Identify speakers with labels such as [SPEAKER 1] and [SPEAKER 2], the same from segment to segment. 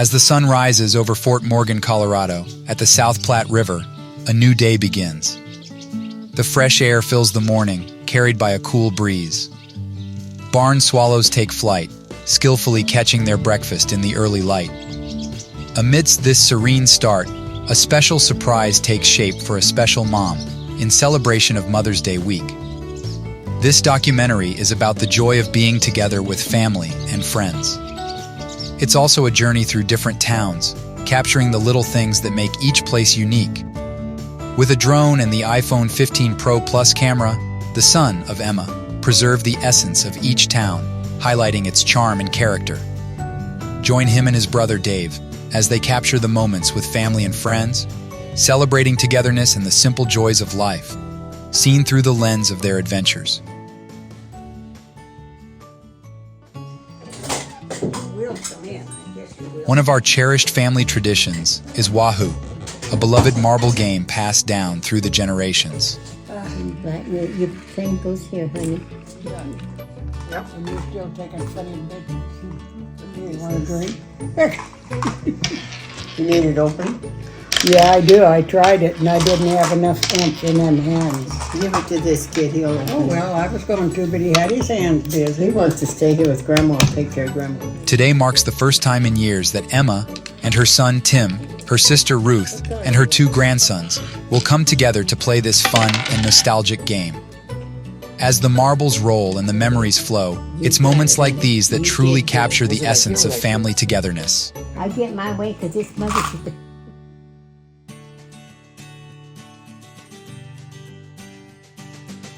[SPEAKER 1] As the sun rises over Fort Morgan, Colorado, at the South Platte River, a new day begins. The fresh air fills the morning, carried by a cool breeze. Barn swallows take flight, skillfully catching their breakfast in the early light. Amidst this serene start, a special surprise takes shape for a special mom in celebration of Mother's Day week. This documentary is about the joy of being together with family and friends. It's also a journey through different towns, capturing the little things that make each place unique. With a drone and the iPhone 15 Pro Plus camera, the son of Emma preserved the essence of each town, highlighting its charm and character. Join him and his brother Dave as they capture the moments with family and friends, celebrating togetherness and the simple joys of life, seen through the lens of their adventures. One of our cherished family traditions is Wahoo, a beloved marble game passed down through the generations.
[SPEAKER 2] Your thing goes here, honey.
[SPEAKER 3] Yep, and you're still taking plenty of business. You want a drink?
[SPEAKER 2] You need it open?
[SPEAKER 3] Yeah, I do. I tried it, and I didn't have enough oomph in them hands.
[SPEAKER 2] Give it to this kid. He'll open
[SPEAKER 3] Oh, well, I was going to, but he had his hands
[SPEAKER 2] He
[SPEAKER 3] busy.
[SPEAKER 2] wants to stay here with Grandma and take care of Grandma.
[SPEAKER 1] Today marks the first time in years that Emma and her son Tim, her sister Ruth, and her two grandsons will come together to play this fun and nostalgic game. As the marbles roll and the memories flow, it's moments like these that truly capture the essence of family togetherness.
[SPEAKER 2] I get my way because this mother should.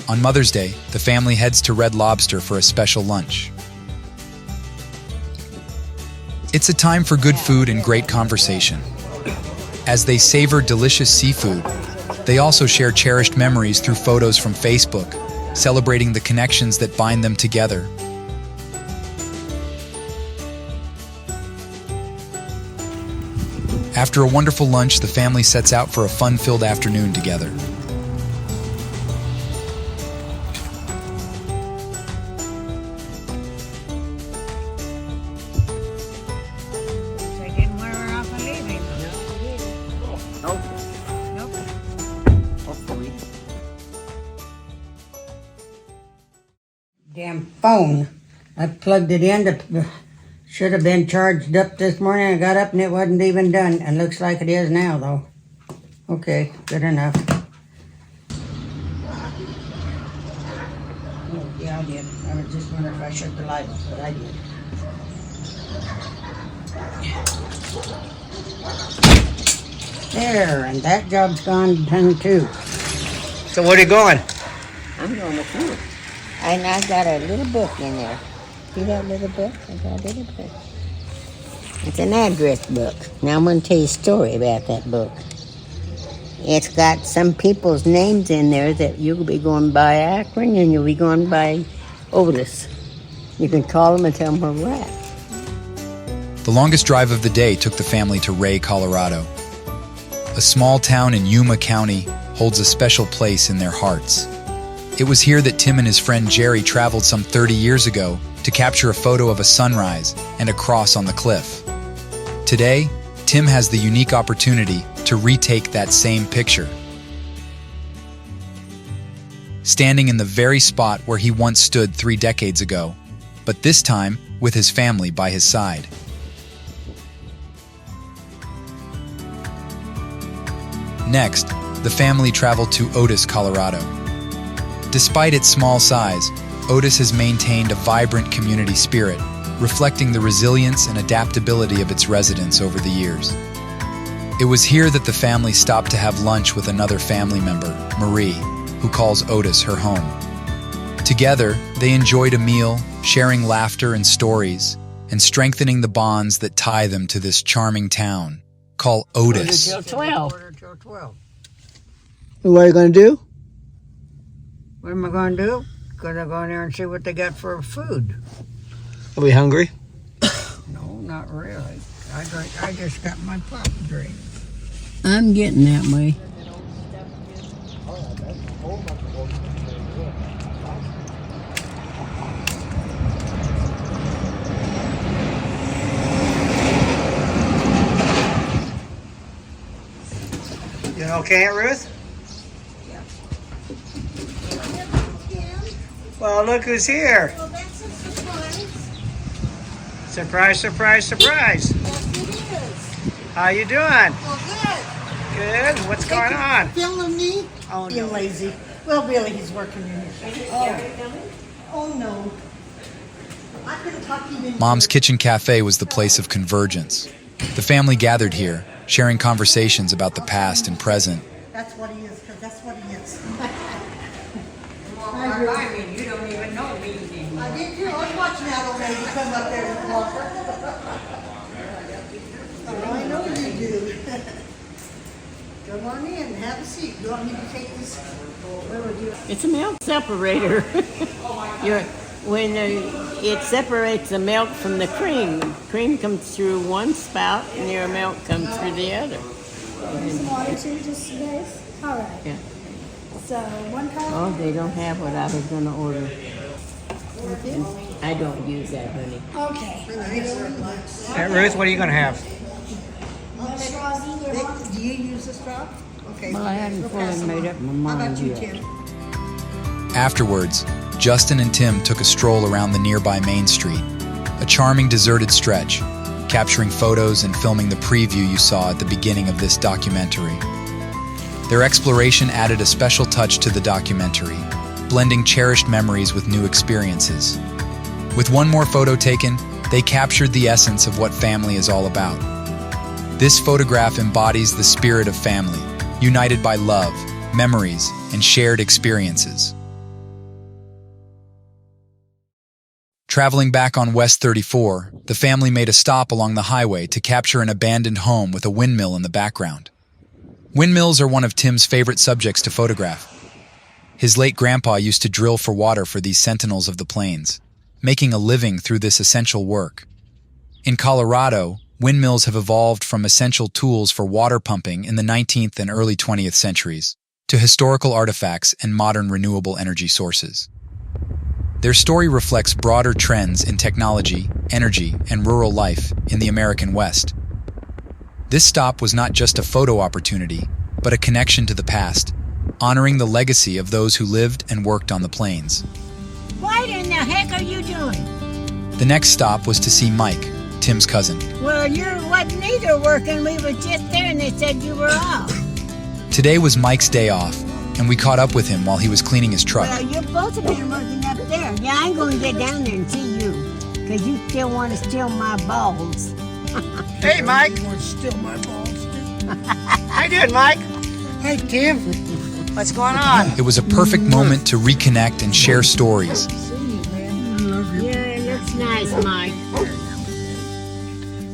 [SPEAKER 1] On Mother's Day, the family heads to Red Lobster for a special lunch. It's a time for good food and great conversation. As they savor delicious seafood, they also share cherished memories through photos from Facebook, celebrating the connections that bind them together. After a wonderful lunch, the family sets out for a fun-filled afternoon together.
[SPEAKER 4] They didn't wear her off of leaving.
[SPEAKER 2] Nope.
[SPEAKER 4] Nope.
[SPEAKER 2] Hopefully.
[SPEAKER 3] Damn phone. I plugged it in. Should have been charged up this morning. I got up and it wasn't even done. And looks like it is now, though. Okay, good enough. Oh, yeah, I did. I was just wondering if I shut the light off, but I did. There, and that job's gone done too.
[SPEAKER 5] So where are you going?
[SPEAKER 2] I'm going with you. And I got a little book in there. See that little book? I got a little book. It's an address book. Now I'm going to tell you a story about that book. It's got some people's names in there that you'll be going by Akron and you'll be going by Otis. You can call them and tell them where we're at.
[SPEAKER 1] The longest drive of the day took the family to Wray, Colorado. A small town in Yuma County holds a special place in their hearts. It was here that Tim and his friend Jerry traveled some 30 years ago to capture a photo of a sunrise and a cross on the cliff. Today, Tim has the unique opportunity to retake that same picture. Standing in the very spot where he once stood 3 decades ago, but this time with his family by his side. Next, the family traveled to Otis, Colorado. Despite its small size, Otis has maintained a vibrant community spirit, reflecting the resilience and adaptability of its residents over the years. It was here that the family stopped to have lunch with another family member, Marie, who calls Otis her home. Together, they enjoyed a meal, sharing laughter and stories, and strengthening the bonds that tie them to this charming town. Call Otis.
[SPEAKER 3] Till 12. Quarter till 12.
[SPEAKER 5] What are you going to do?
[SPEAKER 3] What am I going to do? Gonna go in there and see what they got for food.
[SPEAKER 5] Are we hungry?
[SPEAKER 3] No, not really. I just got my pop drink. I'm getting that way.
[SPEAKER 5] You okay, Aunt Ruth? Well, look who's here.
[SPEAKER 2] Well, that's a surprise.
[SPEAKER 5] Surprise, surprise, surprise.
[SPEAKER 2] Yes, it is.
[SPEAKER 5] How you doing?
[SPEAKER 2] Well, good.
[SPEAKER 5] Good. What's going on?
[SPEAKER 2] Filming me?
[SPEAKER 5] Oh,
[SPEAKER 3] Being
[SPEAKER 5] no.
[SPEAKER 3] lazy. Well, Billy, he's working in here. Oh no. I couldn't talk you into
[SPEAKER 1] Mom's Kitchen Cafe was the place of convergence. The family gathered here, sharing conversations about the past and present.
[SPEAKER 3] That's what he is, because that's what he is.
[SPEAKER 4] I mean, you don't even know me anymore.
[SPEAKER 3] I did too. I was watching that old lady come up there and walk her. Oh, I know you do. Come on in, have a seat. You want me to take this? Where would you?
[SPEAKER 2] It's a milk separator. When it separates the milk from the cream. The cream comes through one spout and your milk comes through the other.
[SPEAKER 6] Some water too, just you guys? All right.
[SPEAKER 2] Yeah.
[SPEAKER 6] So one cup.
[SPEAKER 2] Oh, they don't have what I was going to order. I don't use that, honey.
[SPEAKER 6] Okay.
[SPEAKER 5] Aunt Ruth, what are you going to have?
[SPEAKER 6] Straws either one.
[SPEAKER 3] Do you use the straw? Okay.
[SPEAKER 2] Well, I hadn't
[SPEAKER 3] we'll pass
[SPEAKER 2] fully
[SPEAKER 3] them
[SPEAKER 2] made
[SPEAKER 3] on.
[SPEAKER 2] up my
[SPEAKER 3] How
[SPEAKER 2] mind
[SPEAKER 3] about you,
[SPEAKER 2] yet.
[SPEAKER 3] Tim?
[SPEAKER 1] Afterwards, Justin and Tim took a stroll around the nearby Main Street, a charming deserted stretch, capturing photos and filming the preview you saw at the beginning of this documentary. Their exploration added a special touch to the documentary, blending cherished memories with new experiences. With one more photo taken, they captured the essence of what family is all about. This photograph embodies the spirit of family, united by love, memories, and shared experiences. Traveling back on West 34, the family made a stop along the highway to capture an abandoned home with a windmill in the background. Windmills are one of Tim's favorite subjects to photograph. His late grandpa used to drill for water for these sentinels of the plains, making a living through this essential work. In Colorado, windmills have evolved from essential tools for water pumping in the 19th and early 20th centuries to historical artifacts and modern renewable energy sources. Their story reflects broader trends in technology, energy, and rural life in the American West. This stop was not just a photo opportunity, but a connection to the past, honoring the legacy of those who lived and worked on the plains.
[SPEAKER 4] What in the heck are you doing?
[SPEAKER 1] The next stop was to see Mike, Tim's cousin.
[SPEAKER 4] Well, you wasn't either working. We were just there and they said you were off.
[SPEAKER 1] Today was Mike's day off, and we caught up with him while he was cleaning his truck.
[SPEAKER 4] Well, you're both of you working up there. Yeah, I ain't going to get down there and see you. Because you still want to steal my balls.
[SPEAKER 5] Hey, Mike.
[SPEAKER 3] You want to steal my balls, too?
[SPEAKER 5] How you doing, Mike?
[SPEAKER 3] Hey, Tim.
[SPEAKER 5] What's going on?
[SPEAKER 1] It was a perfect moment to reconnect and share stories.
[SPEAKER 3] See you, man. I love you.
[SPEAKER 4] Yeah, it looks nice, Mike.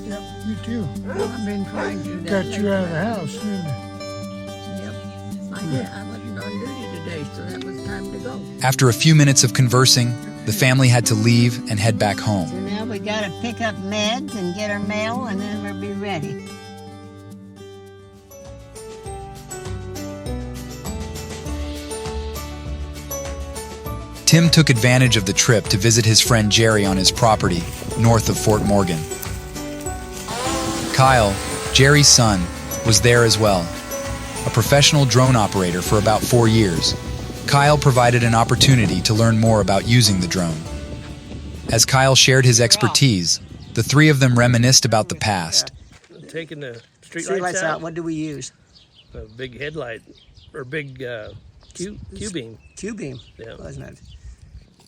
[SPEAKER 7] Yep, you too.
[SPEAKER 3] I've been trying to
[SPEAKER 7] Got you out of the house, didn't it?
[SPEAKER 3] I wasn't on duty today, so that was time to go.
[SPEAKER 1] After a few minutes of conversing, the family had to leave and head back
[SPEAKER 2] So
[SPEAKER 1] home.
[SPEAKER 2] now we got to pick up meds and get our mail and then we'll be ready.
[SPEAKER 1] Tim took advantage of the trip to visit his friend Jerry on his property, north of Fort Morgan. Kyle, Jerry's son, was there as well. A professional drone operator for about 4 years, Kyle provided an opportunity to learn more about using the drone. As Kyle shared his expertise, the three of them reminisced about the past.
[SPEAKER 8] Taking the street
[SPEAKER 5] Street
[SPEAKER 8] lights out,
[SPEAKER 5] What do we use?
[SPEAKER 8] a big headlight or big Q beam.
[SPEAKER 5] Q-beam,
[SPEAKER 8] Yeah,
[SPEAKER 5] wasn't it?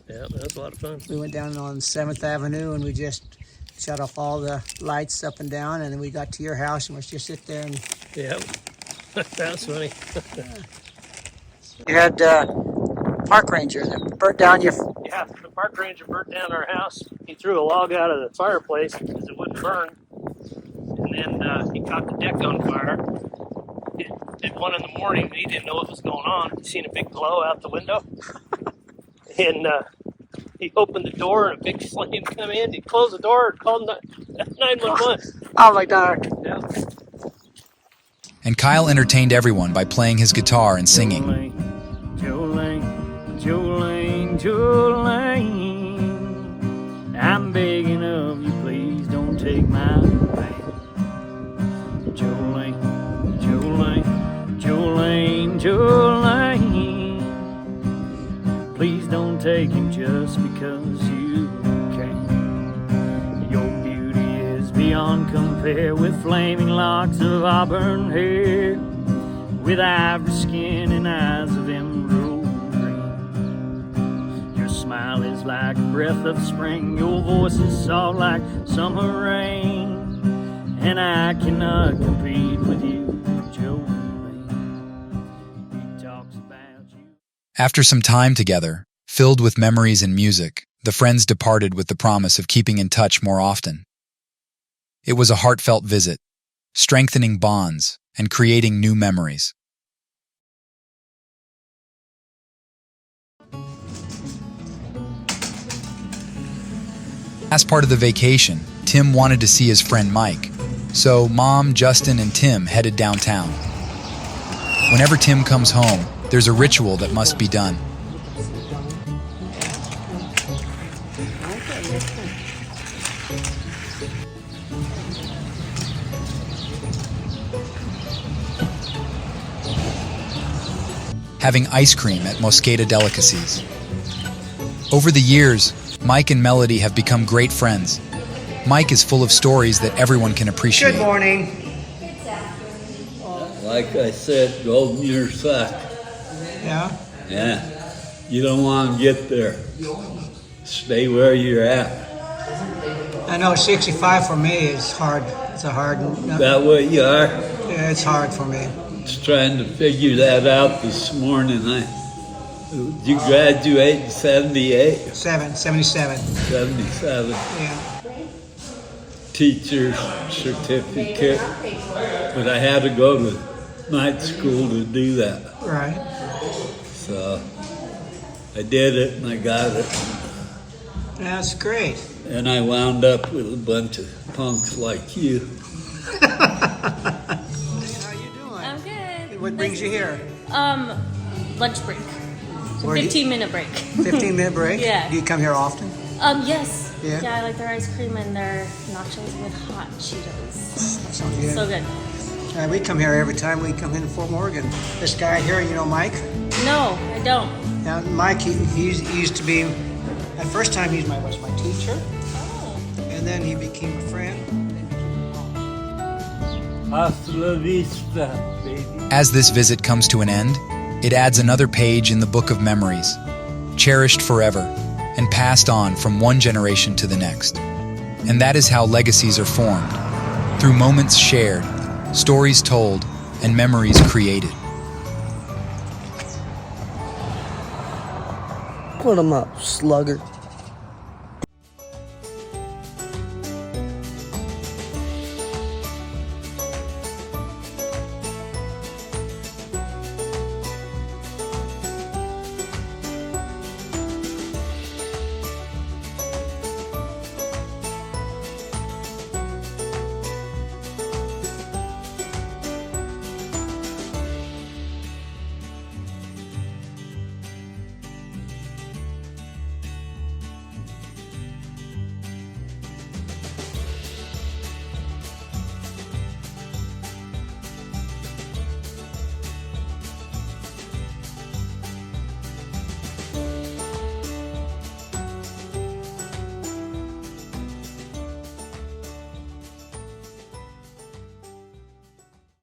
[SPEAKER 8] yeah, that was a lot of fun.
[SPEAKER 5] We went down on 7th Avenue and we just shut off all the lights up and down, and then we got to your house and we just sit there and...
[SPEAKER 8] Yeah, that was funny.
[SPEAKER 5] You had park ranger that burnt down your...
[SPEAKER 8] Yeah, the park ranger burnt down our house. He threw a log out of the fireplace because it wouldn't burn, and then he caught the deck on fire. At 1 in the morning, he didn't know what was going on. He seen a big glow out the window, and he opened the door and a big flame come in. He closed the door and called 911.
[SPEAKER 5] Oh my God.
[SPEAKER 8] Yeah.
[SPEAKER 1] And Kyle entertained everyone by playing his guitar and singing.
[SPEAKER 9] Jolene, Jolene, Jolene, I'm begging of you, please don't take my pain. Jolene, Jolene, Jolene. your lane. Please don't take him just because you can. Your beauty is beyond compare, with flaming locks of auburn hair, with ivory skin and eyes of emerald green. Your smile is like a breath of spring, your voice is soft like summer rain, and I cannot compete with you, Joe. He talks about you.
[SPEAKER 1] After some time together, filled with memories and music, the friends departed with the promise of keeping in touch more often. It was a heartfelt visit, strengthening bonds and creating new memories. As part of the vacation, Tim wanted to see his friend Mike, so Mom, Justin, and Tim headed downtown. Whenever Tim comes home, there's a ritual that must be done. Having ice cream at Mosqueda Delicacies. Over the years, Mike and Melody have become great friends. Mike is full of stories that everyone can appreciate.
[SPEAKER 5] Good morning.
[SPEAKER 10] Like I said, go in your sack.
[SPEAKER 5] Yeah?
[SPEAKER 10] Yeah. You don't want to get there. Stay where you're at.
[SPEAKER 5] I know 65 for me is hard. It's a hard.
[SPEAKER 10] That way you are.
[SPEAKER 5] Yeah, it's hard for me.
[SPEAKER 10] Just trying to figure that out this morning. Did you graduate in 78?
[SPEAKER 5] 77.
[SPEAKER 10] 77.
[SPEAKER 5] Yeah.
[SPEAKER 10] Teacher's certificate. But I had to go to night school to do that.
[SPEAKER 5] Right.
[SPEAKER 10] So I did it and I got it.
[SPEAKER 5] That's great.
[SPEAKER 10] And I wound up with a bunch of punks like you.
[SPEAKER 5] How you doing?
[SPEAKER 11] I'm good.
[SPEAKER 5] What brings you here?
[SPEAKER 11] Lunch break.
[SPEAKER 5] Where do you-
[SPEAKER 11] 15-minute break.
[SPEAKER 5] 15-minute break?
[SPEAKER 11] Yeah.
[SPEAKER 5] Do you come here often?
[SPEAKER 11] Yes.
[SPEAKER 5] Yeah?
[SPEAKER 11] Yeah, I like their ice cream and their nachos with hot Cheetos.
[SPEAKER 5] Sounds good.
[SPEAKER 11] So good.
[SPEAKER 5] We come here every time we come into Fort Morgan. This guy here, you know Mike?
[SPEAKER 11] No, I don't.
[SPEAKER 5] Now, Mike, he used to be, at first time he was my teacher, and then he became a friend.
[SPEAKER 10] Hasta la vista, baby.
[SPEAKER 1] As this visit comes to an end, it adds another page in the book of memories, cherished forever and passed on from one generation to the next. And that is how legacies are formed, through moments shared, stories told, and memories created.
[SPEAKER 12] Put 'em up, sluggard.